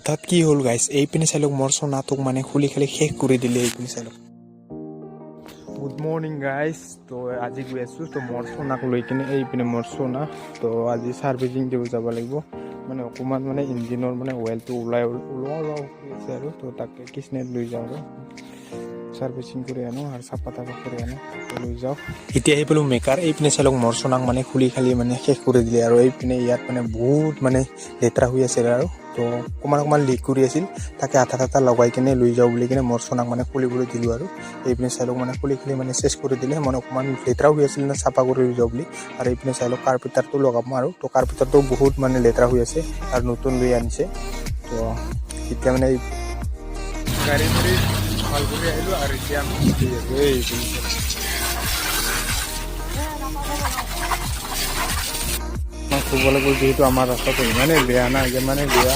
হঠাৎ কি হ'ল গাইছ এইপিনে চাই লওক মোৰ সোণাটোক মানে খুলি খালি শেষ কৰি দিলে এইপিনে চাই লওক গুড মৰ্নিং গাইজ তো আজি গৈ আছোঁ তো মোৰ সোণাক লৈ কিনে এইপিনে মোৰ সোণা তো আজি ছাৰ্ভিচিং দিব যাব লাগিব মানে অকণমান মানে ইঞ্জিনৰ মানে অইলটো ওলোৱা কৰি আছে আৰু তো তাকে কৃষ্ণাত লৈ যাওঁ আৰু ছাৰ্ভিচিং কৰি আনো আৰু চাফা তাফা কৰি আনো লৈ যাওঁ এতিয়া আহি পালোঁ মেকাৰ এইপিনে চাই লওক মোৰ সোণাক মানে খুলি খালি মানে শেষ কৰি দিলে আৰু এইপিনে ইয়াত মানে বহুত মানে লেতেৰা হৈ আছিল আৰু তো অকণমান লিক কৰি আছিল তাকে আঠা লগাই কিনে লৈ যাওঁ বুলি কিনে মোৰ সোণাক মানে খুলিবলৈ দিলোঁ আৰু এইপিনে চাই লওক মানে খুলি মানে চেছ কৰি দিলে মানে অকণমান লেতেৰা হৈ আছিল না চাফা কৰি লৈ যাওঁ বুলি আৰু এইপিনে চাই লওক কাৰ্পেটাৰটো লগাম আৰু তো কাৰ্পেটাৰটো বহুত মানে লেতেৰা হৈ আছে আৰু নতুন লৈ আনিছে তো এতিয়া মানে গাড়ী ভাল কৰি আহিলোঁ আৰু এতিয়া আমি শুব লাগিব যিহেতু আমাৰ ৰাস্তাটো ইমানেই বেয়া না মানে বেয়া